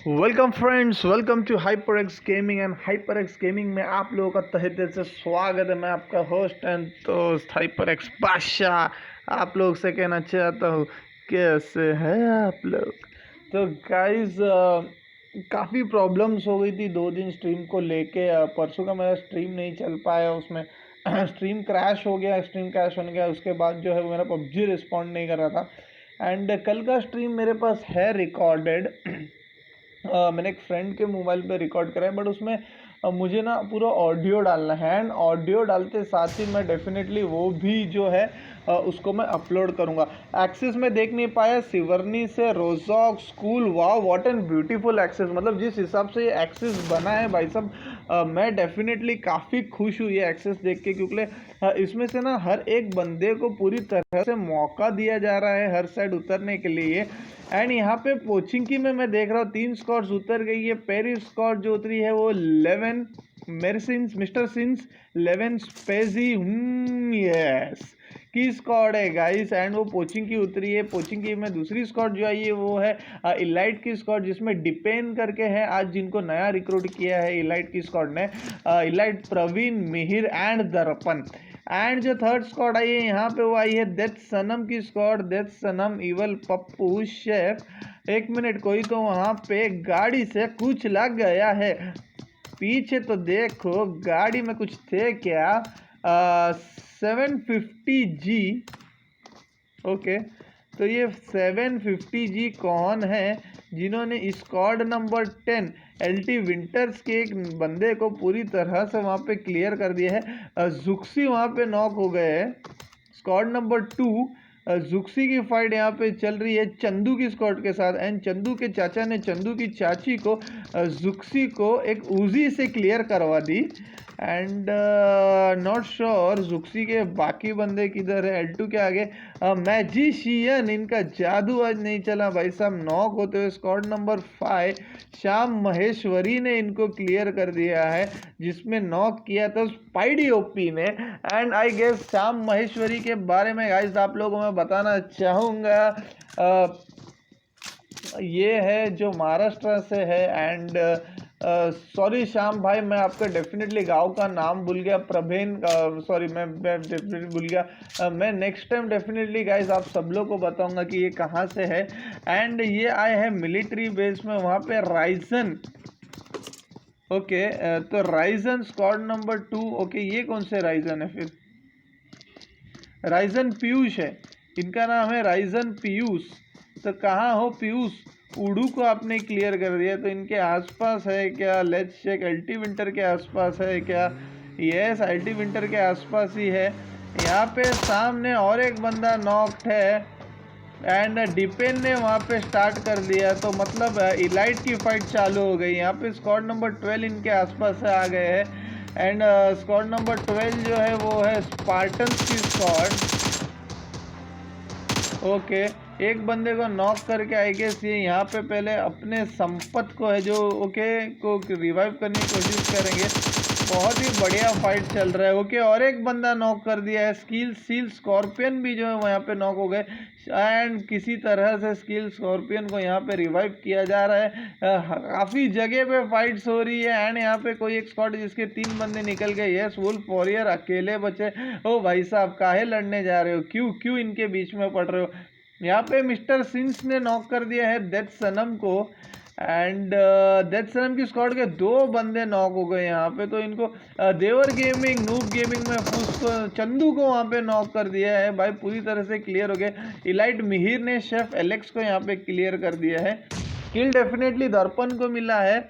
Welcome friends, welcome to HyperX gaming and HyperX gaming में आप लोगों का तहे दिल से स्वागत है। मैं आपका होस्ट एंड दोस्त HyperX बादशाह आप लोग से कहना चाहता हूँ कैसे हैं आप लोग। तो गाइस काफ़ी प्रॉब्लम्स हो गई थी 2 दिन स्ट्रीम को लेके। परसों का मेरा स्ट्रीम नहीं चल पाया, उसमें स्ट्रीम क्रैश हो गया। स्ट्रीम क्रैश होने गया उसके बाद जो है वो मेरा PUBG रिस्पॉन्ड नहीं कर रहा था। एंड कल का स्ट्रीम मेरे पास है रिकॉर्डेड। मैंने एक फ्रेंड के मोबाइल पे रिकॉर्ड करा है, बट उसमें मुझे ना पूरा ऑडियो डालना है। एंड ऑडियो डालते साथ ही मैं डेफिनेटली वो भी जो है उसको मैं अपलोड करूँगा। एक्सेस में देख नहीं पाया सिवरनी से रोजॉक स्कूल, वाह व्हाट एन ब्यूटीफुल एक्सेस। मतलब जिस हिसाब से ये एक्सेस बना है भाई साहब, मैं डेफिनेटली काफ़ी खुश हुई है एक्सेस देख के, क्योंकि इसमें से ना हर एक बंदे को पूरी तरह से मौका दिया जा रहा है हर साइड उतरने के लिए। एंड यहाँ पे पोचिंकी में मैं देख रहा हूँ 3 स्क्वाड्स उतर गई है। पेरी स्क्वाड जो उतरी है वो 11 मेरसिंस मिस्टर सिंस 11 स्पेजी यस की स्क्वाड है गाइस। एंड वो पोचिंकी उतरी है। पोचिंकी में दूसरी स्क्वाड जो आई है वो है इलाइट की स्क्वाड, जिसमें डिपेन करके है आज जिनको नया रिक्रूट किया है इलाइट की स्क्वाड ने। इलाइट प्रवीण, मिहिर एंड दर्पण। एंड जो थर्ड स्क्वाड आई है यहाँ पे वो आई है डेथ सनम की स्क्वाड। डेथ सनम, इवल, पप्पू, शेफ। एक मिनट, कोई तो वहाँ पे गाड़ी से कुछ लग गया है पीछे, तो देखो गाड़ी में कुछ थे क्या। 750G। ओके, तो ये 750G कौन है जिन्होंने स्क्वाड नंबर 10 LT विंटर्स के एक बंदे को पूरी तरह से वहाँ पे क्लियर कर दिया है। जुक्सी वहाँ पे नॉक हो गए हैं। स्क्वाड नंबर 2 जुक्सी की फाइट यहाँ पे चल रही है चंदू की स्क्वाड के साथ। एंड चंदू के चाचा ने चंदू की चाची को जुक्सी को एक उजी से क्लियर करवा दी। एंड नॉट श्योर जुक्सी के बाकी बंदे किधर है। L2 के आगे मैजिशियन, इनका जादू आज नहीं चला भाई साहब। नॉक होते हुए स्क्वाड नंबर 5 श्याम महेश्वरी ने इनको क्लियर कर दिया है, जिसमें नॉक किया था स्पाइडी ओपी ने। And I guess Shyam Maheshwari के बारे में गाइस आप लोगों को मैं बताना चाहूँगा। ये है जो महाराष्ट्र से है। एंड सॉरी श्याम भाई, मैं आपका डेफिनेटली गांव का नाम भूल गया। प्रभेन, सॉरी मैं डेफिनेटली भूल गया। मैं नेक्स्ट टाइम डेफिनेटली गाइस आप सब लोग को बताऊंगा कि ये कहाँ से है। एंड ये आए हैं मिलिट्री बेस में, वहाँ पे राइजन। ओके, तो राइजन स्क्वाड नंबर 2। ओके, ये कौन से राइजन है फिर? राइजन पीयूष है, इनका नाम है राइजन पीयूष। तो कहाँ हो पीयूष? उड़ू को आपने क्लियर कर दिया, तो इनके आसपास है क्या? Let's check. एल्टी विंटर के आसपास है क्या? यस, एल्टी विंटर के आसपास ही है। यहाँ पे सामने और एक बंदा नॉक्ड है। एंड डिपेन ने वहाँ पे स्टार्ट कर दिया, तो मतलब इलाइट की फाइट चालू हो गई। यहाँ पे स्क्वाड नंबर 12 इनके आसपास से आ गए हैं। एंड स्क्वाड नंबर 12 जो है वो है स्पार्टन्स की स्क्वाड। ओके, एक बंदे को नॉक करके आई गेस ये यहाँ पे पहले अपने संपत को है जो को रिवाइव करने की कोशिश करेंगे। बहुत ही बढ़िया फाइट चल रहा है। ओके, और एक बंदा नॉक कर दिया है। स्किल सील स्कॉर्पियन भी जो है वो यहाँ पे नॉक हो गए। एंड किसी तरह से स्किल स्कॉर्पियन को यहाँ पे रिवाइव किया जा रहा है। काफ़ी जगह पे फाइट्स हो रही है। एंड यहाँ पे कोई एक स्क्वाड जिसके 3 बंदे निकल गए। यस, वुल्फ वॉरियर अकेले बचे। ओ भाई साहब, काहे लड़ने जा रहे हो? क्यों क्यों इनके बीच में पड़ रहे हो? यहाँ पे मिस्टर सिंस ने नॉक कर दिया है डेथ सनम को। एंड डेथ सनम की स्क्वाड के 2 बंदे नॉक हो गए यहाँ पे। तो इनको देवर गेमिंग, नूब गेमिंग में उसको चंदू को वहाँ पे नॉक कर दिया है भाई, पूरी तरह से क्लियर हो गए। इलाइट मिहिर ने शेफ एलेक्स को यहाँ पे क्लियर कर दिया है। किल डेफिनेटली दर्पण को मिला है,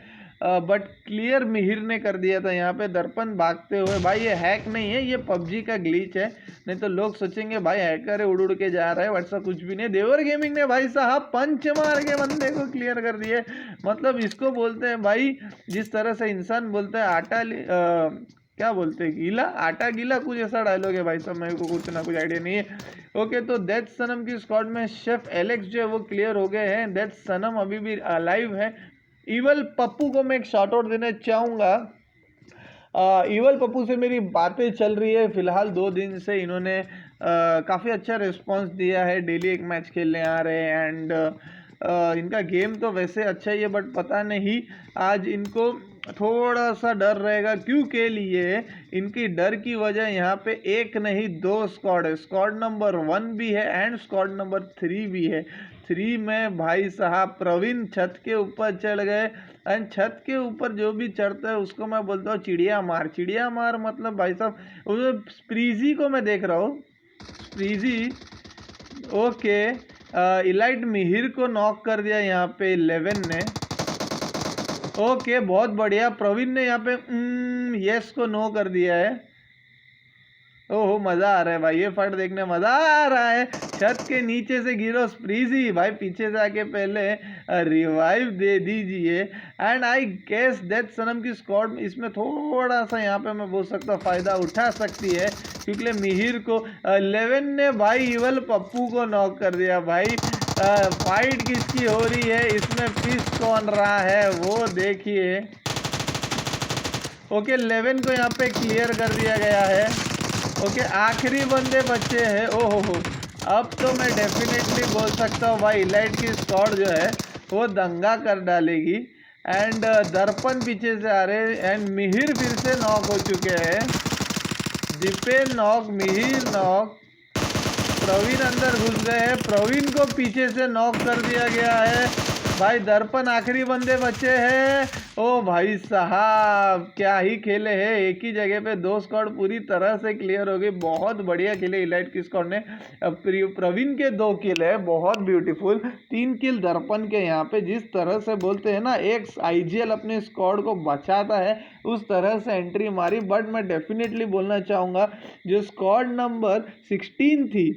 बट क्लियर मिहिर ने कर दिया था यहाँ पे दर्पण भागते हुए। भाई ये हैक नहीं है, ये पबजी का ग्लिच है, नहीं तो लोग सोचेंगे भाई हैकर है, उड़ उड़ के जा रहा है। वैसा कुछ भी नहीं। देवर गेमिंग ने भाई साहब पंच मार के बंदे को क्लियर कर दिए। मतलब इसको बोलते हैं भाई, जिस तरह से इंसान बोलता है क्या बोलते हैं, गीला आटा गीला, कुछ ऐसा डायलॉग है भाई साहब, मेरे को कुछ ना कुछ आइडिया नहीं है। ओके, तो डेथ सनम की स्क्वाड में शेफ एलेक्स जो है वो क्लियर हो गए हैं। डेथ सनम अभी भी अलाइव है। इवल पप्पू को मैं एक शॉर्ट आउट देना चाहूँगा। इवल पप्पू से मेरी बातें चल रही है फिलहाल 2 दिन से। इन्होंने काफ़ी अच्छा रिस्पांस दिया है, डेली एक मैच खेलने आ रहे हैं। एंड इनका गेम तो वैसे अच्छा ही है, बट पता नहीं आज इनको थोड़ा सा डर रहेगा। क्यों के लिए इनकी डर की वजह यहाँ पे एक नहीं दो स्क्वाड है। स्क्वाड नंबर 1 भी है एंड स्क्वाड नंबर 3 भी है। 3 में भाई साहब प्रवीण छत के ऊपर चढ़ गए एंड छत के ऊपर जो भी चढ़ता है उसको मैं बोलता हूँ चिड़िया मार। चिड़िया मार मतलब भाई साहब उस प्रीजी को मैं देख रहा हूँ, प्रीजी ओके। इलाइट मिहिर को नॉक कर दिया यहाँ पे 11 ने। ओके बहुत बढ़िया, प्रवीण ने यहाँ पे यस को नो कर दिया है। ओहो मज़ा आ रहा है भाई, ये फाइट देखने मज़ा आ रहा है। छत के नीचे से गिरो स्प्रीजी भाई, पीछे से आके पहले रिवाइव दे दीजिए। एंड आई गेस दैट सनम की स्क्वाड इसमें थोड़ा सा यहाँ पे मैं बोल सकता हूँ फ़ायदा उठा सकती है, क्योंकि मिहिर को 11 ने भाई इवल पप्पू को नॉक कर दिया। भाई फाइट किसकी हो रही है इसमें, पिस कौन रहा है वो देखिए। ओके 11 को यहाँ पे क्लियर कर दिया गया है। ओके आखिरी बंदे बच्चे हैं। ओहो हो, अब तो मैं डेफिनेटली बोल सकता हूँ भाई इलाइट की स्क्वाड जो है वो दंगा कर डालेगी। एंड दर्पण पीछे से आ रहे एंड मिहिर फिर से नॉक हो चुके हैं। दीपेन नॉक, मिहिर नॉक, प्रवीण अंदर घुस गए हैं, प्रवीण को पीछे से नॉक कर दिया गया है। भाई दर्पण आखिरी बंदे बचे हैं। ओ भाई साहब क्या ही खेले हैं, एक ही जगह पे दो स्क्वाड पूरी तरह से क्लियर हो गई। बहुत बढ़िया खेले इलाइट की स्क्वाड ने। प्रवीण के 2 किल है, बहुत ब्यूटीफुल। 3 किल दर्पण के। यहाँ पे जिस तरह से बोलते हैं ना एक आईजीएल अपने स्क्वाड को बचाता है उस तरह से एंट्री मारी। बट मैं डेफिनेटली बोलना चाहूँगा जो स्क्वाड नंबर 16 थी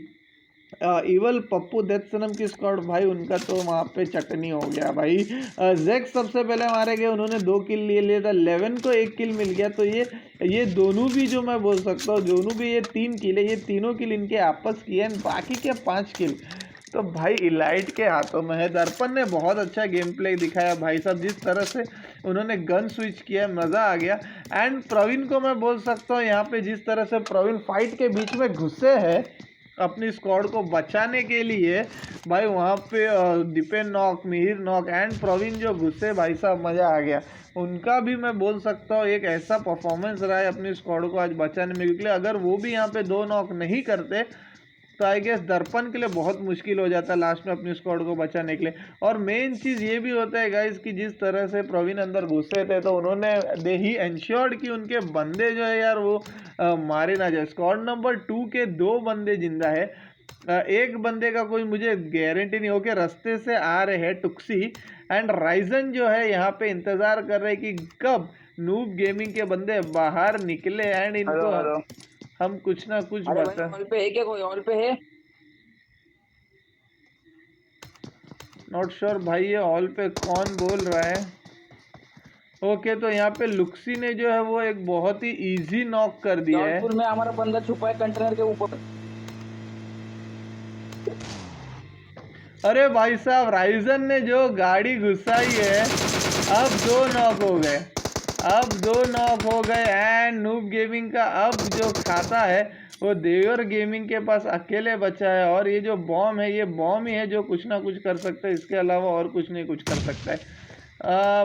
इवल पप्पू डेथ सनम की स्क्वाड, भाई उनका तो वहाँ पे चटनी हो गया भाई। जैक सबसे पहले मारे गए, उन्होंने 2 किल लिए लिया था, 11 को 1 किल मिल गया। तो ये दोनों भी जो मैं बोल सकता हूँ दोनों भी ये 3 किल है, ये तीनों किल इनके आपस की है, बाकी के 5 किल तो भाई इलाइट के हाथों में है। दर्पण ने बहुत अच्छा गेम प्ले दिखाया भाई साहब, जिस तरह से उन्होंने गन स्विच किया मज़ा आ गया। एंड प्रवीण को मैं बोल सकता हूँ यहाँ पे जिस तरह से प्रवीण फाइट के बीच में घुसे हैं अपनी स्क्वाड को बचाने के लिए, भाई वहाँ पे Dipen knock, Mihir knock and Praveen जो घुसे भाई साहब मज़ा आ गया। उनका भी मैं बोल सकता हूँ एक ऐसा परफॉर्मेंस रहा है अपनी स्क्वाड को आज बचाने में, क्योंकि अगर वो भी यहाँ पे 2 नॉक नहीं करते तो आई गेस दर्पण के लिए बहुत मुश्किल हो जाता है लास्ट में अपनी स्क्वाड को बचाने के लिए। और मेन चीज़ ये भी होता है गाइस कि जिस तरह से प्रवीण अंदर घुसे थे तो उन्होंने दे ही एंश्योर्ड कि उनके बंदे जो है यार वो मारे ना जाए। स्क्वाड नंबर 2 के 2 बंदे जिंदा है, एक बंदे का कोई मुझे गारंटी नहीं हो कि रास्ते से आ रहे हैं टुक्सी एंड राइजन जो है यहाँ पे इंतज़ार कर रहे कि कब नूब गेमिंग के बंदे बाहर निकले एंड इनको हम कुछ ना कुछ बता। हॉल पे है क्या, कोई हॉल पे है? नॉट श्योर भाई ये हॉल पे कौन बोल रहा है। ओके तो यहाँ पे लुक्सी ने जो है वो एक बहुत ही इजी नॉक कर दिया है। में हमारा बंदा छुपा है कंटेनर के ऊपर। अरे भाई साहब राइजन ने जो गाड़ी घुसाई है, अब 2 नॉक हो गए, अब 2 नॉक हो गए एंड नूब गेमिंग का अब जो खाता है वो देवर गेमिंग के पास अकेले बचा है। और ये जो बॉम्ब है ये बॉम्ब ही है जो कुछ ना कुछ कर सकता है, इसके अलावा और कुछ नहीं कुछ कर सकता है।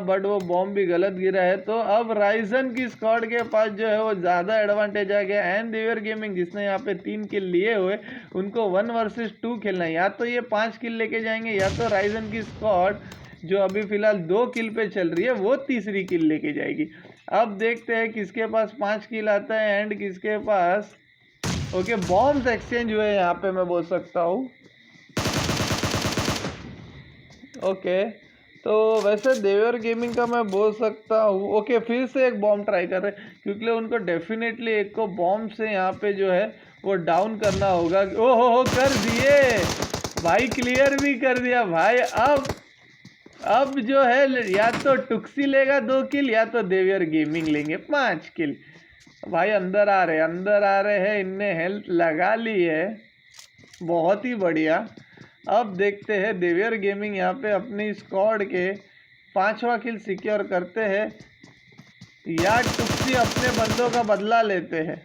बट वो बॉम्ब भी गलत गिरा है। तो अब राइजन की स्क्वाड के पास जो है वो ज़्यादा एडवांटेज आ गया एंड देवर गेमिंग जिसने यहाँ पे 3 किल लिए हुए उनको 1 वर्सेस 2 खेलना है। या तो ये 5 किल लेके जाएंगे या तो राइजन की स्क्वाड जो अभी फिलहाल 2 किल पे चल रही है वो तीसरी किल लेके जाएगी। अब देखते हैं किसके पास 5 किल आता है एंड किसके पास। ओके बॉम्ब्स एक्सचेंज हुए यहाँ पे मैं बोल सकता हूँ। ओके तो वैसे देवर गेमिंग का मैं बोल सकता हूँ। ओके फिर से एक बॉम्ब ट्राई कर रहे हैं क्योंकि उनको डेफिनेटली एक को बॉम्ब से यहाँ पे जो है वो डाउन करना होगा। ओहो हो कर दिए भाई, क्लियर भी कर दिया भाई। अब जो है या तो टुक्सी लेगा 2 किल या तो देवियर गेमिंग लेंगे 5 किल। भाई अंदर आ रहे हैं, इनने हेल्थ लगा ली है, बहुत ही बढ़िया। अब देखते हैं देवियर गेमिंग यहाँ पे अपनी स्क्वाड के 5वां किल सिक्योर करते हैं या टुक्सी अपने बंदों का बदला लेते हैं।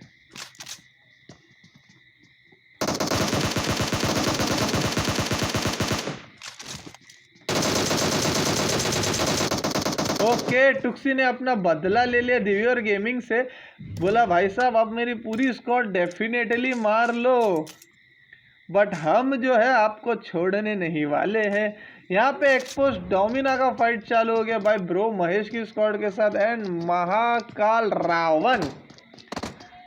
ओके, टुक्सी ने अपना बदला ले लिया दिव्यर गेमिंग से। बोला भाई साहब अब मेरी पूरी स्क्वाड डेफिनेटली मार लो, बट हम जो है आपको छोड़ने नहीं वाले हैं। यहाँ पे एक्सपोज डोमिना का फाइट चालू हो गया भाई ब्रो महेश की स्क्वाड के साथ एंड महाकाल रावण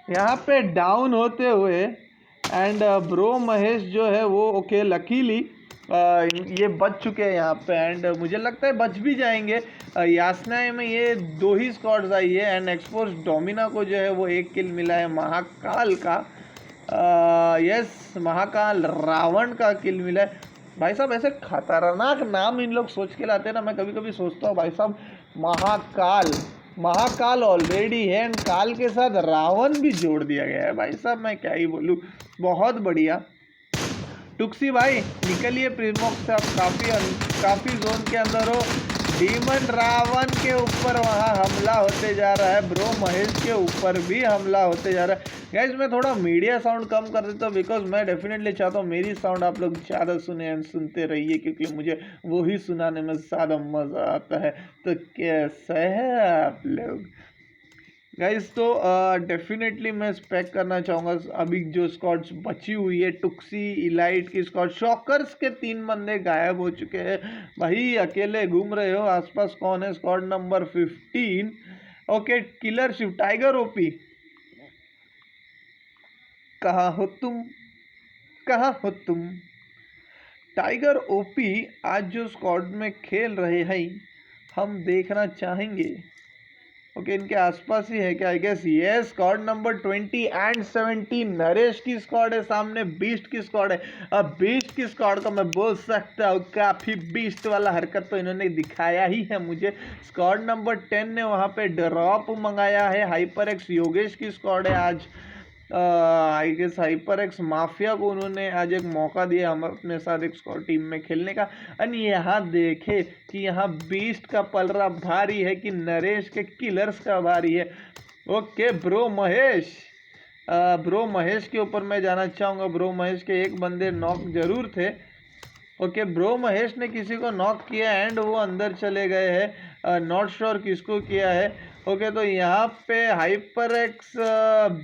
यहाँ पे डाउन होते हुए एंड ब्रो महेश जो है वो ओके लकीली ये बच चुके हैं यहाँ पे एंड मुझे लगता है बच भी जाएंगे। यासना में ये 2 ही स्क्वाड्स आई है एंड एक्सपोज डोमिना को जो है वो 1 किल मिला है महाकाल का। यस, महाकाल रावण का किल मिला है। भाई साहब ऐसे खतरनाक नाम इन लोग सोच के लाते हैं ना, मैं कभी कभी सोचता हूँ भाई साहब महाकाल महाकाल ऑलरेडी है एंड काल के साथ रावण भी जोड़ दिया गया है। भाई साहब मैं क्या ही बोलूँ, बहुत बढ़िया। टुक्सी भाई निकलिए प्रीमॉक्स से, आप काफ़ी जोन के अंदर हो। डीमन रावण के ऊपर वहाँ हमला होते जा रहा है, ब्रो महेश के ऊपर भी हमला होते जा रहा है। गाइज मैं थोड़ा मीडिया साउंड कम कर देता हूँ बिकॉज मैं डेफिनेटली चाहता हूँ मेरी साउंड आप लोग ज़्यादा सुने एंड सुनते रहिए, क्योंकि मुझे वो ही सुनाने में ज़्यादा मज़ा आता है। तो कैसे है आप लोग गाइज? तो डेफिनेटली मैं स्पेक करना चाहूँगा अभी जो स्क्वाड्स बची हुई है, टुक्सी इलाइट की स्क्वाड, शॉकर्स के 3 बंदे गायब हो चुके हैं। भाई अकेले घूम रहे हो, आसपास कौन है? Squad number 15 okay, killer Shiv tiger OP, कहाँ हो तुम, कहाँ हो तुम? टाइगर ओपी आज जो स्क्वाड में खेल रहे हैं हम देखना चाहेंगे। ओके इनके आसपास ही है क्या? आई गेस ये स्क्वाड नंबर 20 एंड 17 नरेश की स्क्वाड है, सामने बीस्ट की स्क्वाड है। अब बीस्ट की स्क्वाड का मैं बोल सकता हूँ काफ़ी बीस्ट वाला हरकत तो इन्होंने दिखाया ही है मुझे। स्क्वाड नंबर 10 ने वहाँ पे ड्रॉप मंगाया है, हाइपर एक्स योगेश की स्क्वाड है। आज I guess hyper x mafia को उन्होंने आज एक मौका दिया हम अपने साथ एक स्क्वाड टीम में खेलने का। और यहाँ देखे कि यहाँ बीस्ट का पलड़ा भारी है कि नरेश के किलर्स का भारी है। Okay bro Mahesh, bro Mahesh के ऊपर मैं जाना चाहूँगा। ब्रो महेश के एक बंदे नॉक जरूर थे। ओके ब्रो महेश ने किसी को नॉक किया एंड वो अंदर चले गए हैं, नॉट श्योर किसको किया है। ओके तो यहाँ पे हाइपर एक्स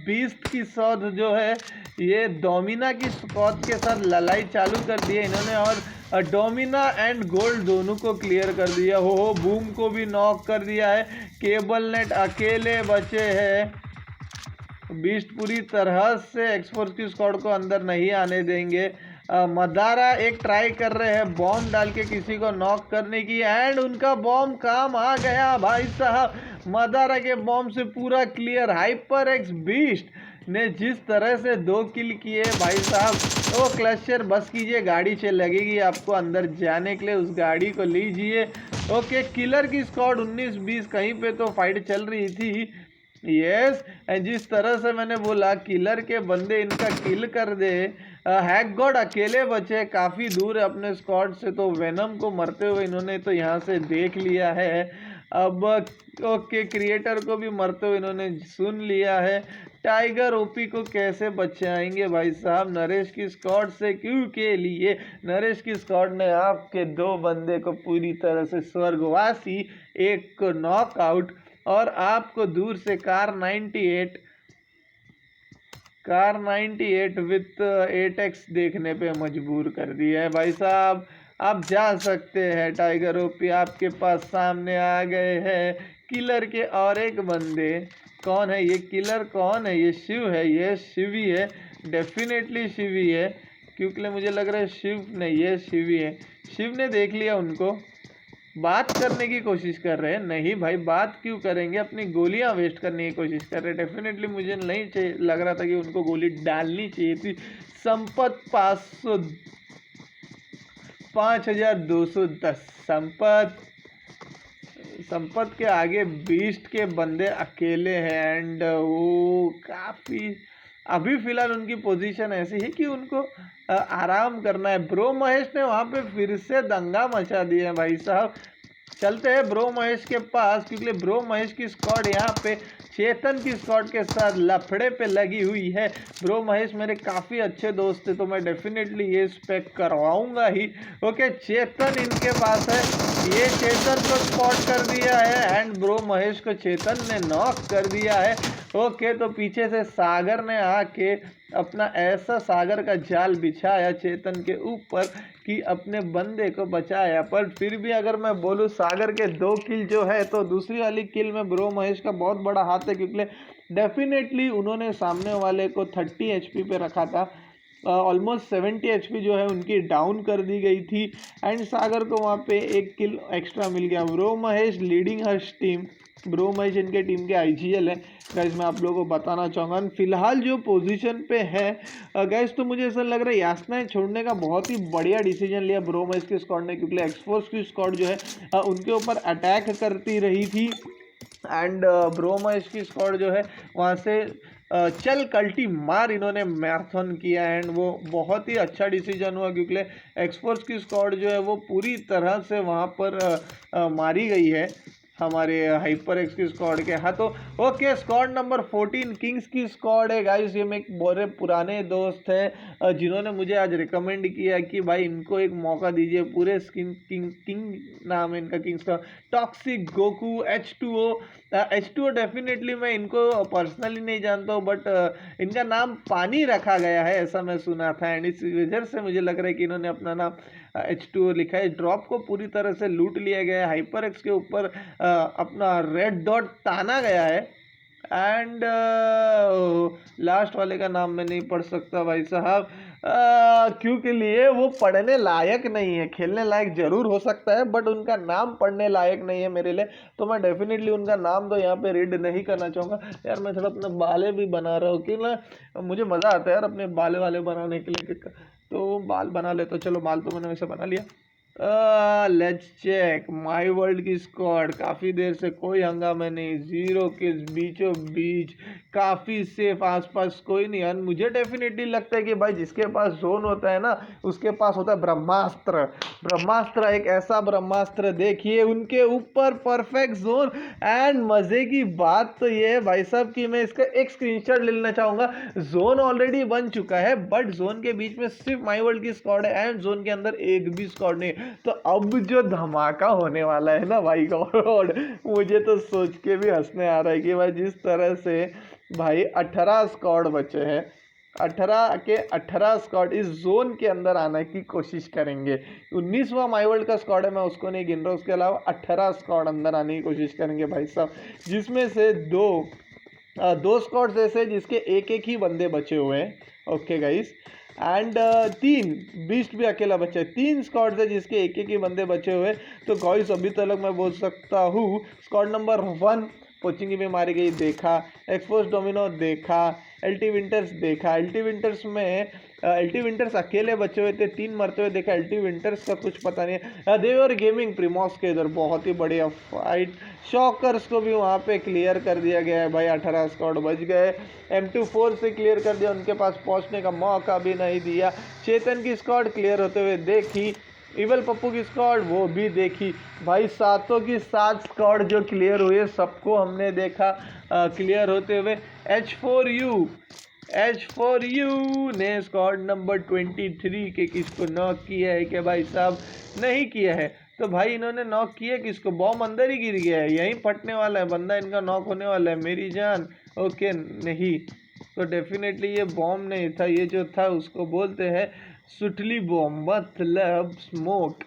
बीस्ट की सौद जो है ये डोमिना की स्क्वाड के साथ लड़ाई चालू कर दी है इन्होंने और डोमिना एंड गोल्ड दोनों को क्लियर कर दिया। हो बूम को भी नॉक कर दिया है। केबल नेट अकेले बचे हैं। बीस्ट पूरी तरह से एक्सफोर्स की स्क्वाड को अंदर नहीं आने देंगे। मदारा एक ट्राई कर रहे हैं बॉम्ब डाल के किसी को नॉक करने की एंड उनका बॉम्ब काम आ गया भाई साहब। मदारा के बॉम्ब से पूरा क्लियर। हाइपर एक्स बीस्ट ने जिस तरह से 2 किल किए भाई साहब। ओ क्लचर बस कीजिए, गाड़ी से लगेगी आपको अंदर जाने के लिए, उस गाड़ी को लीजिए। ओके किलर की स्क्वाड 19-20 कहीं पे तो फाइट चल रही थी। यस जिस तरह से मैंने बोला किलर के बंदे इनका किल कर दे। हैक गॉड अकेले बचे, काफ़ी दूर है अपने स्क्वाड से, तो वेनम को मरते हुए इन्होंने तो यहाँ से देख लिया है। अब ओके क्रिएटर को भी मरते हुए इन्होंने सुन लिया है। टाइगर ओपी को कैसे बचाएंगे भाई साहब नरेश की स्क्वाड से? क्यों के लिए नरेश की स्क्वाड ने आपके 2 बंदे को पूरी तरह से स्वर्गवासी, एक को नॉकआउट और आपको दूर से कार 98 विथ 8x देखने पे मजबूर कर दिया है भाई साहब। आप जा सकते हैं टाइगर ओपी, आपके पास सामने आ गए हैं किलर के और एक बंदे। कौन है ये किलर? कौन है ये? शिव है, ये शिवी है, डेफिनेटली शिवी है, क्योंकि मुझे लग रहा है शिव नहीं, ये शिवी है। शिव ने देख लिया उनको, बात करने की कोशिश कर रहे हैं। नहीं भाई बात क्यों करेंगे, अपनी गोलियां वेस्ट करने की कोशिश कर रहे हैं। डेफिनेटली मुझे नहीं चाहिए, लग रहा था कि उनको गोली डालनी चाहिए थी। संपत 5210 संपत के आगे बीस्ट के बंदे अकेले हैं एंड वो काफ़ी अभी फिलहाल उनकी पोजीशन ऐसी है कि उनको आराम करना है। ब्रो महेश ने वहाँ पे फिर से दंगा मचा दिया है भाई साहब। चलते हैं ब्रो महेश के पास, क्योंकि ब्रो महेश की स्क्वाड यहाँ पे चेतन की स्क्वाड के साथ लफड़े पे लगी हुई है। ब्रो महेश मेरे काफ़ी अच्छे दोस्त थे, तो मैं डेफिनेटली ये स्पेक करवाऊंगा ही। ओके, चेतन इनके पास है, ये चेतन को स्पॉट कर दिया है एंड ब्रो महेश को चेतन ने नॉक कर दिया है। ओके, तो पीछे से सागर ने आके अपना ऐसा सागर का जाल बिछाया चेतन के ऊपर कि अपने बंदे को बचाया। पर फिर भी अगर मैं बोलूँ सागर के 2 किल जो है, तो दूसरी वाली किल में ब्रो महेश का बहुत बड़ा हाथ है, क्योंकि डेफिनेटली उन्होंने सामने वाले को 30 एचपी पे रखा था। ऑलमोस्ट 70 एचपी जो है उनकी डाउन कर दी गई थी एंड सागर को वहाँ पे 1 किल एक्स्ट्रा मिल गया। ब्रो महेश लीडिंग हर्ष टीम, ब्रो महेश इनके टीम के आईजीएल है गाइज, मैं आप लोगों को बताना चाहूँगा। फिलहाल जो पोजीशन पे है गाइज, तो मुझे ऐसा लग रहा है यासना छोड़ने का बहुत ही बढ़िया डिसीजन लिया ब्रो महेश की स्क्वाड ने, क्योंकि एक्सफोर्स की स्क्वाड जो है उनके ऊपर अटैक करती रही थी एंड ब्रो महेश की स्क्वाड जो है वहाँ से चल कल्टी मार इन्होंने मैराथन किया एंड वो बहुत ही अच्छा डिसीजन हुआ, क्योंकि एक्सफोर्स की स्क्वाड जो है वो पूरी तरह से वहाँ पर मारी गई है हमारे हाइपर एक्स की स्क्वाड के। हाँ, तो ओके, स्क्वाड नंबर 14 किंग्स की स्क्वाड है गाइस। ये मेरे बड़े पुराने दोस्त हैं जिन्होंने मुझे आज रिकमेंड किया कि भाई इनको एक मौका दीजिए। पूरे किंग नाम है इनका, किंग्स का। टॉक्सिक, गोकू, H2O डेफिनेटली मैं इनको पर्सनली नहीं जानता हूँ, बट इनका नाम पानी रखा गया है ऐसा मैं सुना था एंड इस वजह से मुझे लग रहा है कि इन्होंने अपना नाम H2O लिखा है। ड्रॉप को पूरी तरह से लूट लिया गया है, हाइपर एक्स के ऊपर अपना रेड डॉट ताना गया है एंड लास्ट वाले का नाम मैं नहीं पढ़ सकता भाई साहब, क्योंकि लिए वो पढ़ने लायक नहीं है। खेलने लायक जरूर हो सकता है बट उनका नाम पढ़ने लायक नहीं है मेरे लिए, तो मैं डेफिनेटली उनका नाम तो यहाँ पे रीड नहीं करना चाहूँगा। यार मैं थोड़ा अपने बाले भी बना रहा हूँ कि ना, मुझे मज़ा आता है यार अपने बाले वाले बनाने के लिए, तो बाल बना ले। तो चलो बाल तो मैंने वैसे बना लिया। लेट्स चेक माय वर्ल्ड की स्क्वाड, काफ़ी देर से कोई हंगामा नहीं, 0 किल्स, बीचों बीच, काफ़ी सेफ, आसपास कोई नहीं। और मुझे डेफिनेटली लगता है कि भाई जिसके पास जोन होता है ना उसके पास होता है ब्रह्मास्त्र। ब्रह्मास्त्र एक ऐसा ब्रह्मास्त्र, देखिए उनके ऊपर परफेक्ट जोन एंड मज़े की बात तो ये है भाई साहब कि मैं इसका एक स्क्रीनशॉट ले लेना चाहूँगा। जोन ऑलरेडी बन चुका है बट जोन के बीच में सिर्फ माय वर्ल्ड की स्क्वाड है एंड जोन के अंदर एक भी स्क्वाड नहीं। तो अब जो धमाका होने वाला है ना भाई गॉड, मुझे तो सोच के भी हंसने आ रहा है कि भाई जिस तरह से भाई 18 स्क्वाड बचे हैं, 18 के 18 स्क्वाड इस जोन के अंदर आने की कोशिश करेंगे। 19वां माई वर्ल्ड का स्क्वाड है, मैं उसको नहीं गिन रहा, उसके अलावा 18 स्क्वाड अंदर आने की कोशिश करेंगे भाई साहब, जिसमें से दो स्क्वाड्स ऐसे जिसके एक ही बंदे बचे हुए हैं। ओके गाइस, एंड 3 बीस्ट भी अकेला बचा है। 3 स्क्वाड्स है जिसके एक ही बंदे बचे हुए। तो गाइस अभी तक मैं बोल सकता हूँ स्क्वाड नंबर 1 कोचिंग में मारी गई देखा, एक्सपोज डोमिनो देखा, एलटी विंटर्स देखा। एलटी विंटर्स में एलटी विंटर्स अकेले बचे हुए थे, 3 मरते हुए देखा। एलटी विंटर्स का कुछ पता नहीं है। देवर गेमिंग प्रीमॉस के इधर बहुत ही बढ़िया फाइट, शॉकर्स को भी वहाँ पे क्लियर कर दिया गया है भाई, 18 स्क्वाड बच गए। M24 से क्लियर कर दिया, उनके पास पहुँचने का मौका भी नहीं दिया। चेतन की स्क्वाड क्लियर होते हुए देखी, इवल पप्पू की स्क्वाड वो भी देखी भाई। 7 की 7 स्क्वाड जो क्लियर हुए सबको हमने देखा क्लियर होते हुए। H4U ने स्क्वाड नंबर 23 के किसको नॉक किया है कि भाई साहब नहीं किया है, तो भाई इन्होंने नॉक किया किसको, बॉम्ब अंदर ही गिर गया है, यहीं फटने वाला है बंदा, इनका नॉक होने वाला है मेरी जान। ओके नहीं, तो डेफिनेटली ये बॉम्ब नहीं था, ये जो था उसको बोलते हैं सुटली बॉम्ब, मतलब स्मोक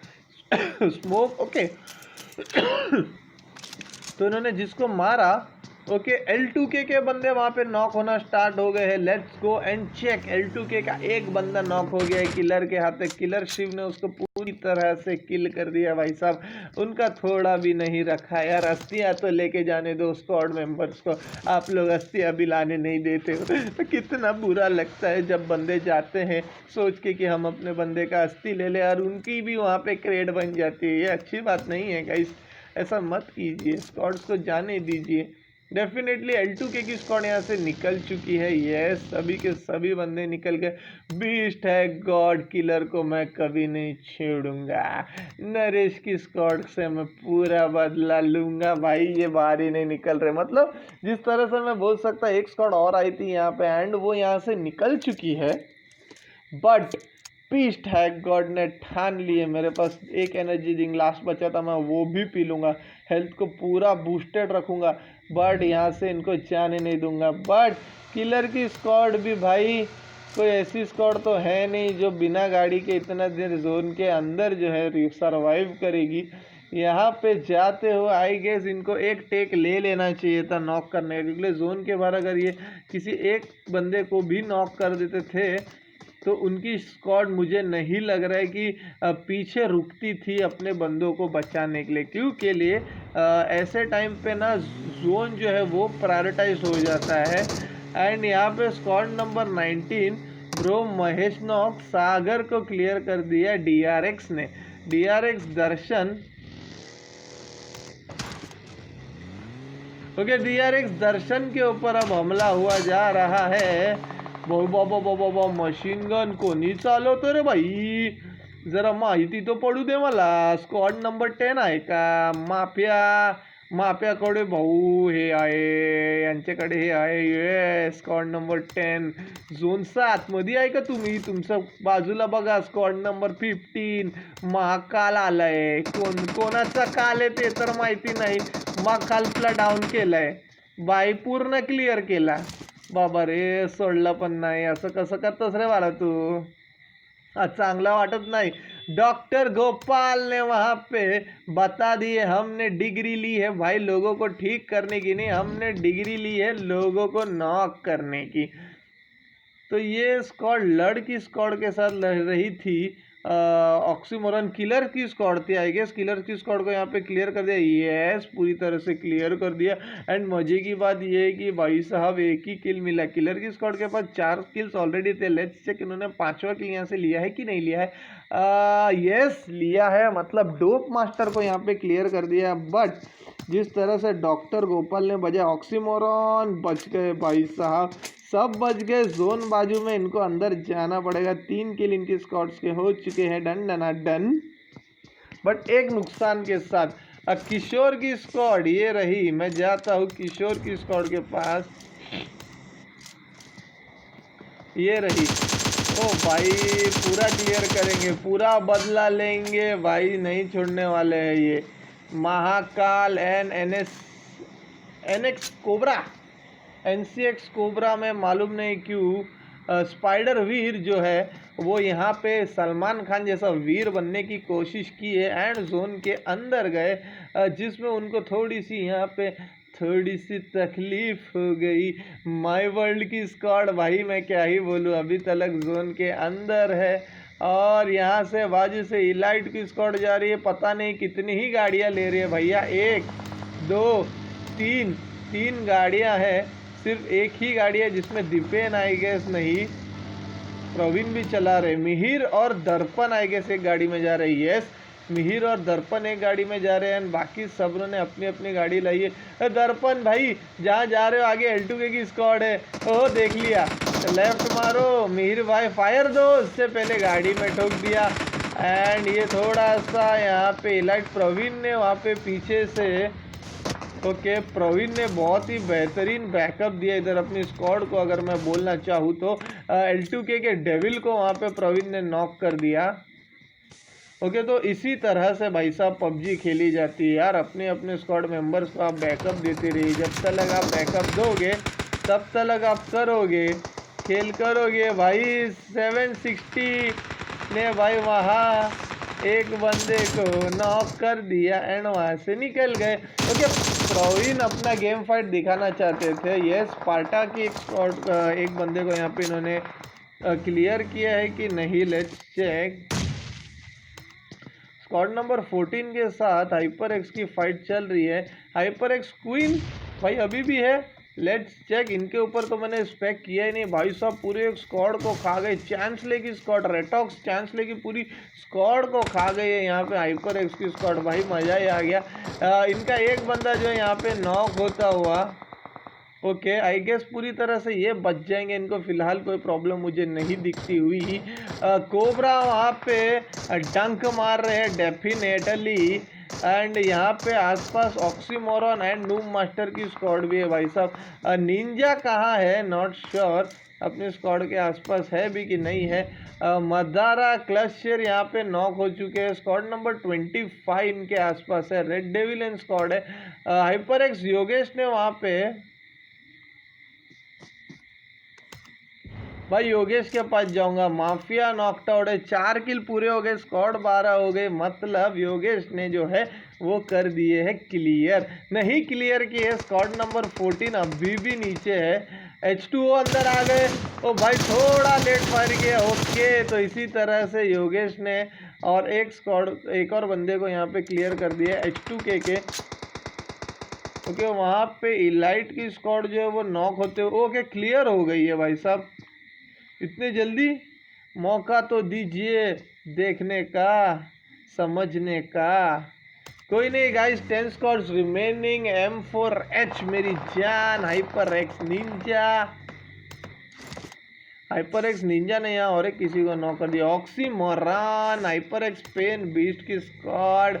स्मोक। ओके तो इन्होंने जिसको मारा, ओके L2K के बंदे वहाँ पे नॉक होना स्टार्ट हो गए हैं। Let's go and check, L2K का एक बंदा नॉक हो गया है किलर के हाथ में। किलर शिव ने उसको पूरी तरह से किल कर दिया भाई साहब, उनका थोड़ा भी नहीं रखा यार। अस्थियाँ तो लेके जाने दो स्क्वाड मेंबर्स को, आप लोग अस्थियाँ भी लाने नहीं देते हो तो कितना बुरा लगता है जब बंदे जाते हैं सोच के कि हम अपने बंदे का अस्थि ले ले और उनकी भी वहाँ पे क्रेड बन जाती है। ये अच्छी बात नहीं है गाइस, ऐसा मत कीजिए, स्क्वाड्स को जाने दीजिए। डेफिनेटली L2K की स्क्वाड यहाँ से निकल चुकी है। यस, सभी के सभी बंदे निकल गए। बीस्ट है गॉड किलर को मैं कभी नहीं छोड़ूंगा। नरेश की स्क्वाड से मैं पूरा बदला लूंगा भाई। ये बाहर ही नहीं निकल रहे, मतलब जिस तरह से मैं बोल सकता एक स्क्वाड और आई थी यहाँ पे एंड वो यहाँ से निकल चुकी है। बट पीस्ट हैक गॉड ने ठान लिए, मेरे पास एक एनर्जी ड्रिंक लास्ट बचा था, मैं वो भी पी लूँगा, हेल्थ को पूरा बूस्टेड रखूँगा, बट यहाँ से इनको जाने नहीं दूंगा। बट किलर की स्क्वाड भी भाई कोई ऐसी स्क्वाड तो है नहीं जो बिना गाड़ी के इतना देर जोन के अंदर जो है सरवाइव करेगी। यहाँ पे जाते हो आई गेस इनको एक टेक ले लेना चाहिए था नॉक करने का, क्योंकि जोन के बाहर अगर ये किसी एक बंदे को भी नॉक कर देते थे तो उनकी स्क्वाड मुझे नहीं लग रहा है कि पीछे रुकती थी अपने बंदों को बचाने के लिए, क्योंकि लिए ऐसे टाइम पे ना जोन जो है वो प्रायोरिटाइज हो जाता है। एंड यहाँ पे squad number 19 bro Mahesh knock Sagar को क्लियर कर दिया DRX ने। DRX Darshan okay, DRX Darshan के ऊपर अब हमला हुआ जा रहा है। बाबा मशीन गन कोणी चालवतो रे भाई, जरा माहिती तो पडू दे मला। स्क्वॉड नंबर 10 आहे का? माफ्याकडे भाऊ हे आहे, यांच्याकडे हे आहे। ये स्क्वॉड नंबर 10 झोनचा आतमध्ये आहे का तुम्ही? तुमच्या बाजूला बघा स्क्वॉड नंबर 15 महाकाल आलाय। कोणाचा काल आहे ते तर माहिती नाही, महाकालला डाऊन केलाय बाई, पूर्ण क्लिअर केला। बाबा रे, सोडला पण नाही, असं कसं करतोस रे बाळा तू? चांगला वाटत नाही। डॉक्टर गोपाल ने वहाँ पे बता दिए हमने डिग्री ली है भाई लोगों को ठीक करने की नहीं, हमने डिग्री ली है लोगों को नॉक करने की। तो ये स्क्वाड लड़ की स्क्वाड के साथ लड़ रही थी। ऑक्सीमोरन किलर की स्क्वाड थी आई गेस, किलर की स्क्वाड को यहाँ पे क्लियर कर दिया। यस, पूरी तरह से क्लियर कर दिया। एंड मजे की बात ये है कि भाई साहब एक ही किल मिला। किलर की स्क्वाड के पास 4 किल्स ऑलरेडी थे। लेट्स चेक इन्होंने 5वां किल यहाँ से लिया है कि नहीं लिया है। यस लिया है, मतलब डोप मास्टर को यहाँ पे क्लियर कर दिया। बट जिस तरह से डॉक्टर गोपाल ने बजा ऑक्सीमोरन, बच गए भाई साहब, सब बच गए। जोन बाजू में इनको अंदर जाना पड़ेगा। 3 किल इनकी स्क्वाड्स के हो चुके हैं, डन डना डन। बट एक नुकसान के साथ, किशोर की स्क्वाड ये रही। मैं जाता हूँ किशोर की स्क्वाड के पास, ये रही। ओ भाई पूरा क्लियर करेंगे, पूरा बदला लेंगे भाई, नहीं छोड़ने वाले हैं ये। Mahakal NX cobra, NCX cobra में मालूम नहीं क्यों स्पाइडर वीर जो है वो यहाँ पे सलमान खान जैसा वीर बनने की कोशिश की है एंड जोन के अंदर गए, जिसमें उनको थोड़ी सी यहाँ पे थोड़ी सी तकलीफ हो गई। माय वर्ल्ड की स्क्वाड भाई मैं क्या ही बोलूँ, अभी तक जोन के अंदर है। और यहाँ से बाजू से इलाइट की स्क्वाड जा रही है, पता नहीं कितनी ही गाड़ियाँ ले रही है भैया। 1 2 3 गाड़ियाँ हैं, सिर्फ एक ही गाड़ी है जिसमें दीपेन आई गेस नहीं, प्रवीण भी चला रहे। मिहिर और दर्पण आई गेस एक गाड़ी में जा रहे हैं। यस, मिहिर और दर्पण एक गाड़ी में जा रहे हैं, बाकी सब ने अपनी अपनी गाड़ी लाई है। दर्पण भाई जहाँ जा रहे हो आगे L2K की स्क्वाड है। ओह देख लिया, लेफ्ट मारो। मिहिर भाई फायर दो, उससे पहले गाड़ी में ठोक दिया। एंड ये थोड़ा सा यहाँ पे इलाइट प्रवीण ने वहाँ पे पीछे से, ओके प्रवीण ने बहुत ही बेहतरीन बैकअप दिया इधर अपनी स्क्वाड को। अगर मैं बोलना चाहूँ तो L2K के डेविल को वहाँ पे प्रवीण ने नॉक कर दिया। ओके तो इसी तरह से भाई साहब पबजी खेली जाती है यार, अपने अपने स्क्वाड मेंबर्स को आप बैकअप देते रहिए। जब तक आप बैकअप दोगे तब तक आप करोगे, खेल करोगे भाई। 760 ने भाई वहाँ एक बंदे को नॉक कर दिया एंड वहाँ से निकल गए। ओके प्रवीण अपना गेम फाइट दिखाना चाहते थे। ये स्पार्टा की एक बंदे को यहाँ पे इन्होंने क्लियर किया है कि नहीं, लेट्स चेक। स्क्वाड नंबर 14 के साथ HyperX की फाइट चल रही है। HyperX क्वीन भाई अभी भी है, लेट्स चेक। इनके ऊपर तो मैंने स्पेक किया ही नहीं भाई साहब, पूरे एक स्क्वाड को खा गए। चांसले की स्क्वाड, रेटॉक्स चांसले की पूरी स्क्वाड को खा गई है यहाँ पे HyperX की स्क्वाड। भाई मज़ा ही आ गया। इनका एक बंदा जो है यहाँ पे नॉक होता हुआ ओके आई गेस पूरी तरह से ये बच जाएंगे, इनको फिलहाल कोई प्रॉब्लम मुझे नहीं दिखती हुई। कोबरा वहाँ पे डंक मार रहे हैं डेफिनेटली, एंड यहाँ पे आसपास ऑक्सीमोरॉन एंड नूम मास्टर की स्क्वाड भी है भाई साहब। निंजा कहाँ है नॉट श्योर, अपने स्क्वाड के आसपास है भी कि नहीं है। मदारा क्लस्टर यहाँ पे नॉक हो चुके हैं, स्क्वाड नंबर 25 इनके आसपास है, रेड डेविल एंड स्क्वाड है। हाइपर एक्स योगेश ने वहाँ पे भाई योगेश के पास जाऊंगा, माफिया नॉकड आउट है, 4 किल पूरे हो गए, स्क्वाड 12 हो गए, मतलब योगेश ने जो है वो कर दिए है क्लियर। नहीं क्लियर किए, स्क्वाड नंबर 14 अभी भी नीचे है। H2O अंदर आ गए, ओ भाई थोड़ा लेट फायर किया। ओके तो इसी तरह से योगेश ने और एक और बंदे को यहाँ पे क्लियर कर दिया H2K के। ओके वहाँ पे इलाइट की स्क्वाड जो है वो नॉक होते हुए ओके क्लियर हो गई है भाई साहब। इतने जल्दी मौका तो दीजिए देखने का, समझने का। कोई नहीं गाइस, 10 स्क्वाड्स रिमेनिंग, M4H मेरी जान, हाइपर एक्स निंजा ने यहाँ और एक किसी को नॉक कर दिया, oxymoron, hyper x pen beast की squad,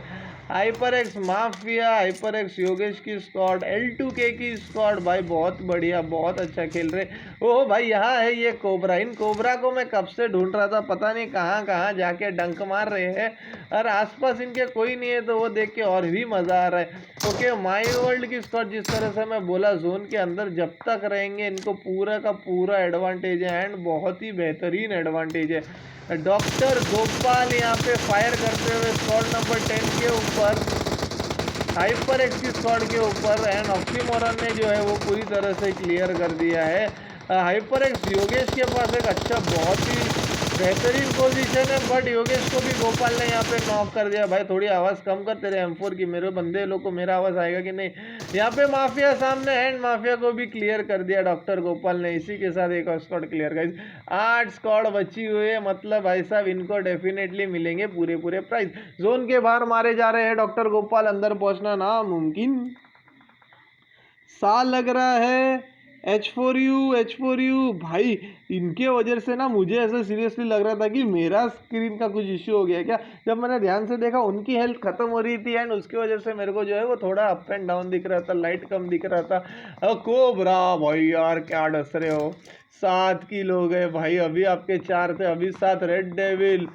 hyper x mafia, hyper X Yogesh की स्क्वाड, L2K की स्क्वाड। भाई बहुत बढ़िया, बहुत अच्छा खेल रहे। ओह भाई यहाँ है ये कोबरा, इन कोबरा को मैं कब से ढूंढ रहा था, पता नहीं कहाँ कहाँ जाके डंक मार रहे हैं और आसपास इनके कोई नहीं है, तो वो देख के और भी मज़ा आ रहा है। ओके माई वर्ल्ड की स्क्वाड, जिस तरह से मैं बोला जोन के अंदर जब तक रहेंगे इनको पूरा का पूरा एडवांटेज है, एंड बहुत ही बेहतरीन एडवांटेज है। डॉक्टर गोपाल यहाँ पे फायर करते हुए स्क्वाड नंबर 10 के ऊपर, हाइपर एक्स की स्क्वाड के ऊपर, एंड ऑक्सीमोरॉन ने जो है वो पूरी तरह से क्लियर कर दिया है। हाइपर एक्स योगेश के पास एक अच्छा बहुत ही बेहतरीन पोजीशन है, बट योगेश को भी गोपाल ने यहाँ पे नॉक कर दिया। भाई थोड़ी आवाज़ कम कर तेरे M4 की, मेरे बंदे लोग को मेरा आवाज़ आएगा कि नहीं। यहाँ पे माफिया सामने, एंड माफिया को भी क्लियर कर दिया डॉक्टर गोपाल ने, इसी के साथ एक और स्क्वाड क्लियर। गाइस 8 स्क्वाड बची हुई है, मतलब भाई साहब इनको डेफिनेटली मिलेंगे पूरे पूरे प्राइस। जोन के बाहर मारे जा रहे हैं डॉक्टर गोपाल, अंदर पहुंचना नामुमकिन सा लग रहा है। H4U भाई इनके वजह से ना मुझे ऐसा सीरियसली लग रहा था कि मेरा स्क्रीन का कुछ इश्यू हो गया क्या, जब मैंने ध्यान से देखा उनकी हेल्थ खत्म हो रही थी, एंड उसकी वजह से मेरे को जो है वो थोड़ा अप एंड डाउन दिख रहा था, लाइट कम दिख रहा था। कोबरा भाई यार क्या डस रहे हो, 7 किल हो गए भाई, अभी आपके 4 थे, अभी 7। रेड डेविल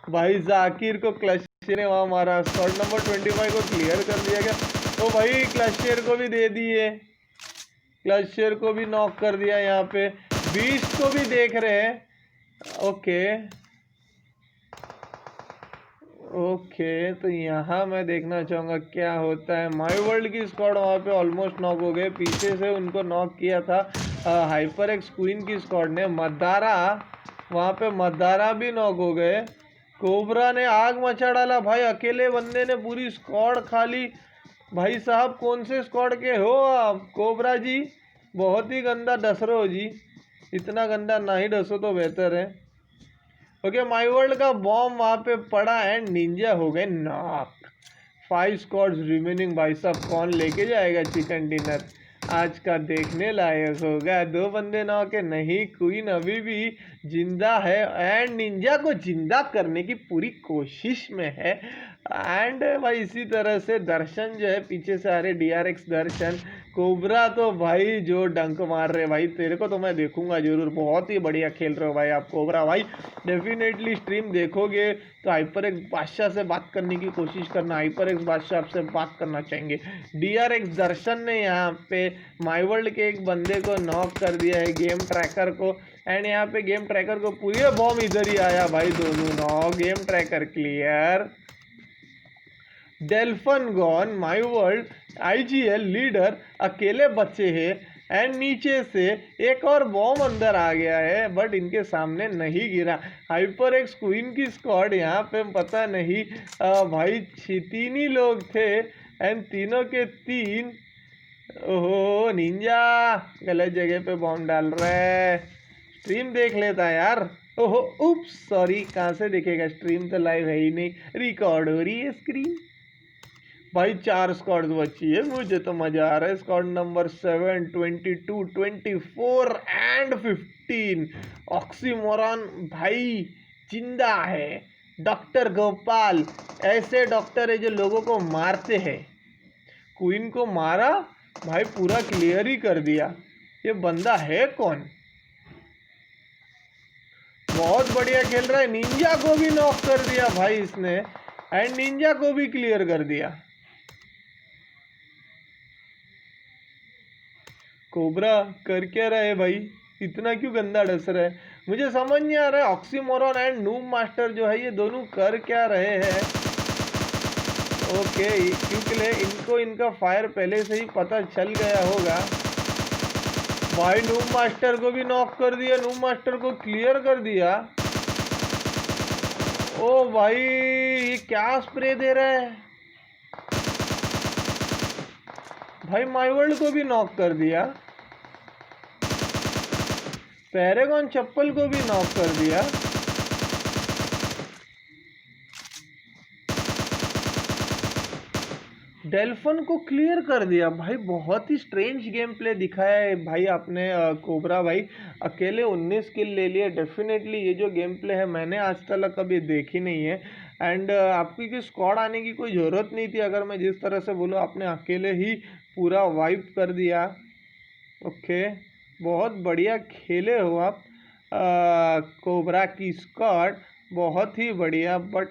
भाई जाकिर को क्लस्टर ने वहाँ मारा, स्क्वाड नंबर 25 को क्लियर कर दिया गया। तो भाई क्लस्टर को भी दे दिए, क्लस्टर को भी नॉक कर दिया, यहाँ पे बीस्ट को भी देख रहे हैं। ओके तो यहाँ मैं देखना चाहूँगा क्या होता है। माई वर्ल्ड की स्क्वाड वहाँ पे ऑलमोस्ट नॉक हो गए, पीछे से उनको नॉक किया था हाइपर एक्स क्वीन की स्क्वाड ने। मदारा वहाँ पे मदारा भी नॉक हो गए, कोबरा ने आग मचा डाला भाई, अकेले बंदे ने पूरी स्क्वाड खाली। भाई साहब कौन से स्क्वाड के हो आप कोबरा जी, बहुत ही गंदा डस रहे हो जी, इतना गंदा ना ही डसो तो बेहतर है। ओके माई वर्ल्ड का बॉम्ब वहाँ पे पड़ा एंड निंजा हो गए नॉक। 5 स्क्वाड्स रिमेनिंग, भाई साहब कौन लेके जाएगा चिकन डिनर आज का, देखने लायक होगा। 2 बंदे नॉक है, नहीं क्वीन अभी भी जिंदा है, एंड निंजा को जिंदा करने की पूरी कोशिश में है। एंड भाई इसी तरह से दर्शन जो है पीछे से आ रहे, DRX दर्शन। कोबरा तो भाई जो डंक मार रहे भाई, तेरे को तो मैं देखूंगा जरूर, बहुत ही बढ़िया खेल रहे हो भाई आप कोबरा भाई। डेफिनेटली स्ट्रीम देखोगे तो हाइपर एक्स बादशाह से बात करने की कोशिश करना, हाइपर एक्स बादशाह आपसे बात करना चाहेंगे। DRX दर्शन ने यहाँ पे माई वर्ल्ड के एक बंदे को नॉक कर दिया है, गेम ट्रैकर को, एंड यहाँ पे गेम ट्रैकर को पूरे बॉम्ब इधर ही आया भाई, दोनों नॉक, गेम ट्रैकर क्लियर। डेल्फन gone, my world IGL leader अकेले बचे हैं, एंड नीचे से एक और बॉम्ब अंदर आ गया है, बट इनके सामने नहीं गिरा। हाइपर एक्स क्वीन की स्क्वाड यहाँ पे पता नहीं भाई 3 ही लोग थे, एंड तीनों के 3। ओहो निंजा गलत जगह पे बॉम्ब डाल रहा है, स्ट्रीम देख लेता यार। ओहो उप्स सॉरी, कहाँ से दिखेगा, स्ट्रीम तो लाइव है ही नहीं, रिकॉर्ड हो रही है स्क्रीन। भाई 4 स्क्वाड्स बची है, मुझे तो मजा आ रहा है। Squad number 7, 22, 24 and 15। ऑक्सीमोरॉन भाई जिंदा है। डॉक्टर गोपाल ऐसे डॉक्टर है जो लोगों को मारते हैं। क्वीन को मारा भाई, पूरा क्लियर ही कर दिया। ये बंदा है कौन? बहुत बढ़िया खेल रहा है। निंजा को भी नॉक कर दिया भाई इसने, एंड निंजा को भी क्लियर कर दिया। कोबरा कर क्या रहा है भाई? इतना क्यों गंदा डस रहा है? मुझे समझ नहीं आ रहा है ऑक्सीमोरॉन एंड नूब मास्टर जो है ये दोनों कर क्या रहे हैं। ओके, क्योंकि इनको इनका फायर पहले से ही पता चल गया होगा। भाई नूब मास्टर को भी नॉक कर दिया, नूब मास्टर को क्लियर कर दिया। ओ भाई ये क्या स्प्रे दे रहा है भाई? माई वर्ल्ड को भी नॉक कर दिया। पैरागॉन चप्पल को भी नॉक कर दिया। डेल्फन को क्लियर कर दिया भाई। बहुत ही स्ट्रेंज गेम प्ले दिखाया है भाई आपने कोबरा भाई। अकेले 19 किल ले लिए। डेफिनेटली ये जो गेम प्ले है मैंने आज तक कभी देखी नहीं है। एंड आपकी की स्क्वाड आने की कोई ज़रूरत नहीं थी। अगर मैं जिस तरह से बोलूँ, आपने अकेले ही पूरा वाइप कर दिया। ओके, बहुत बढ़िया खेले हो आप कोबरा की स्क्वाड, बहुत ही बढ़िया। बट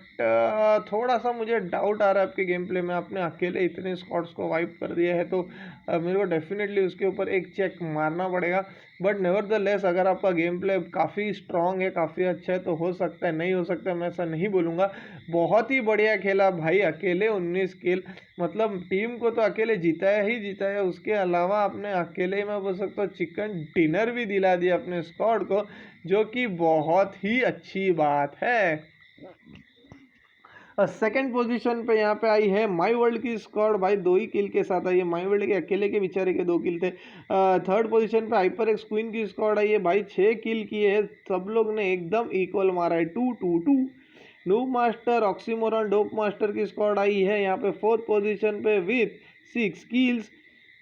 थोड़ा सा मुझे डाउट आ रहा है आपके गेम प्ले में। आपने अकेले इतने स्क्वाड्स को वाइप कर दिया है, तो मेरे को डेफिनेटली उसके ऊपर एक चेक मारना पड़ेगा। बट नेवरदलेस अगर आपका गेम प्ले काफ़ी स्ट्रॉन्ग है, काफ़ी अच्छा है, तो हो सकता है, नहीं हो सकता है मैं ऐसा नहीं बोलूँगा। बहुत ही बढ़िया खेला भाई। अकेले 19 किल, मतलब टीम को तो अकेले जीताया ही जीताया। उसके अलावा आपने अकेले, मैं बोल सकता हूँ, चिकन डिनर भी दिला दिया अपने स्क्वाड को, जो कि बहुत ही अच्छी बात है। सेकंड पोजीशन पे यहाँ पे आई है माई वर्ल्ड की स्क्वाड भाई, 2 ही किल के साथ आई है। माई वर्ल्ड के अकेले के बेचारे के 2 किल थे। थर्ड पोजीशन पे हाइपर एक्स क्वीन की स्क्वाड आई है भाई, 6 किल किए हैं। सब लोग ने एकदम इक्वल मारा है, 2-2-2। Noob master, oxymoron, dope master की स्क्वाड आई है यहाँ पे फोर्थ पोजीशन पे with 6 kills.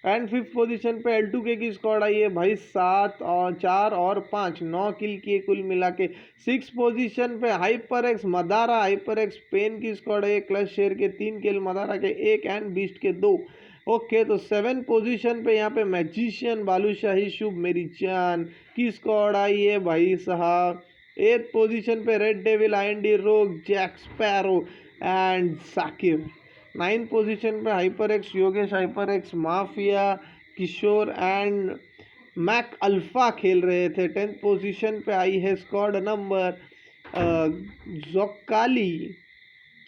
And fifth position पे L2K की स्क्वाड आई है भाई, 7 और 4 और 5, 9 किल किए कुल मिला के। सिक्स पोजीशन पे hyper x Madara, hyper x Pain की स्क्वाड है, क्लच शेयर के 3 किल, मदारा के 1 एंड बीस्ट के 2। ओके, तो 7 पोजीशन पे यहाँ पे मैजिशियन, बालूशाही, शुभ, मेरी जान की स्क्वाड आई है भाई साहब। 8th पोजीशन पे red devil, IND, rogue, Jack Sparrow and Saqib. 9th position पे hyper X Yogesh, hyper x mafia, Kishore and Mac Alpha खेल रहे थे। 10th पोजीशन पे आई है स्क्वाड नंबर जोकाली,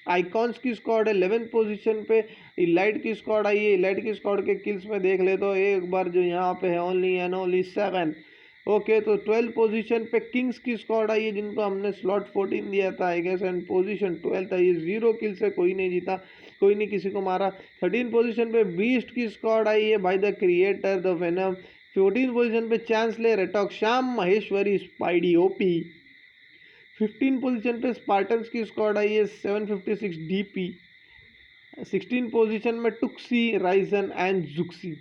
आइकॉन्स की स्क्वाड है। 11th पोजीशन पे इलाइट की स्क्वाड आई है। इलाइट की स्क्वाड के किल्स में देख ले तो एक बार जो यहाँ पे है ओनली एंड ओनली 7। ओके, तो 12th पोजीशन पे किंग्स की स्क्वाड आई है, जिनको हमने स्लॉट 14 दिया था I guess, and position 12th आई है। 0 किल से कोई नहीं जीता, कोई नहीं किसी को मारा। 13th पोजीशन पे बीस्ट की स्क्वाड आई है by the creator the venom. 14th position पे चांसले, रेटॉक, Shyam Maheshwari, spidey OP. 15 position पे स्पार्टन्स की स्क्वाड आई है, 756 DP। 16 पोजीशन में टुक्सी, राइजन एंड जुक्सी।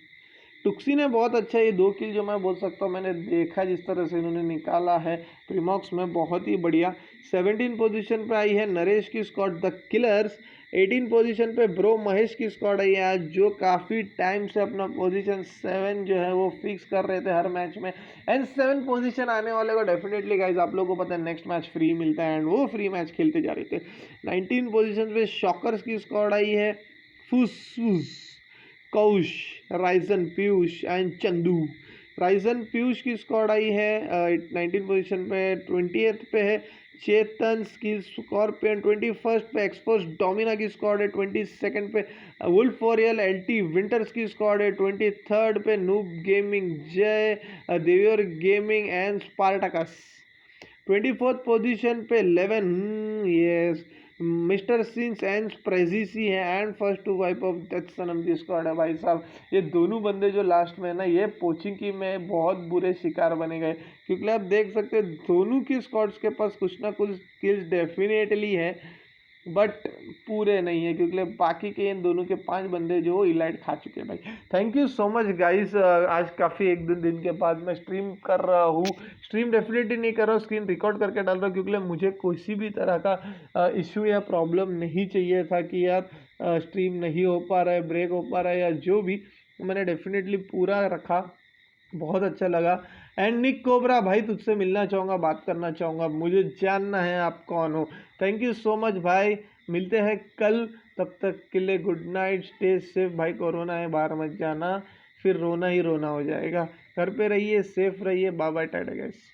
टुक्सी ने बहुत अच्छा ये 2 किल जो मैं बोल सकता हूँ, मैंने देखा जिस तरह से इन्होंने निकाला है प्रीमॉक्स में, बहुत ही बढ़िया। 17 पोजीशन पे आई है नरेश की स्क्वाड द किलर्स। 18 पोजीशन पे ब्रो महेश की स्क्वाड आई है आज, जो काफ़ी टाइम से अपना पोजीशन 7 जो है वो फिक्स कर रहे थे हर मैच में। एंड 7 पोजीशन आने वाले को डेफिनेटली गाइज आप लोगों को पता है नेक्स्ट मैच फ्री मिलता है, एंड वो फ्री मैच खेलते जा रहे थे। 19 पोजीशन पे शॉकर्स की स्क्वाड आई है, फुसफुस, Kaush, Raizen, Piyush and Chandu. Raizen Piyush की स्क्वाड आई है 19 पोजीशन पे। 20th पे है चेतन स्किल स्कॉर्पियन। 21st पे एक्सपोज डोमिना की स्क्वाड है। 22nd पे वुल्फ वॉरियल LT विंटर्स की स्क्वाड है। 23rd पे नूब गेमिंग, जय, देवियर gaming and Spartacus. 24th position पे 11 यस मिस्टर सिंस एंड प्रेजिसी है, and first to wipe off death Sanam की स्क्वाड है भाई साहब। ये दोनों बंदे जो लास्ट में ना, ये पोचिंग की में बहुत बुरे शिकार बने गए, क्योंकि आप देख सकते हैं दोनों की स्क्वाड्स के पास कुछ ना कुछ स्किल्स डेफिनेटली है। बट पूरे नहीं है, क्योंकि बाकी के इन दोनों के 5 बंदे जो इलाइट खा चुके हैं भाई। Thank you so much guys. आज काफ़ी एक दो दिन के बाद मैं स्ट्रीम कर रहा हूँ। स्ट्रीम डेफिनेटली नहीं कर रहा हूँ, स्क्रीन रिकॉर्ड करके डाल रहा हूँ, क्योंकि मुझे किसी भी तरह का इशू या प्रॉब्लम नहीं चाहिए था कि यार स्ट्रीम नहीं हो पा रहा है, ब्रेक हो पा रहा है या जो भी। मैंने डेफिनेटली पूरा रखा, बहुत अच्छा लगा। एंड निक कोबरा भाई, तुझसे मिलना चाहूँगा, बात करना चाहूँगा, मुझे जानना है आप कौन हो। थैंक यू सो मच भाई, मिलते हैं कल, तब तक के लिए गुड नाइट, स्टे सेफ भाई। कोरोना है, बाहर मत जाना, फिर रोना ही रोना हो जाएगा। घर पे रहिए, सेफ रहिए, बाय बाय, टाटा गाइस।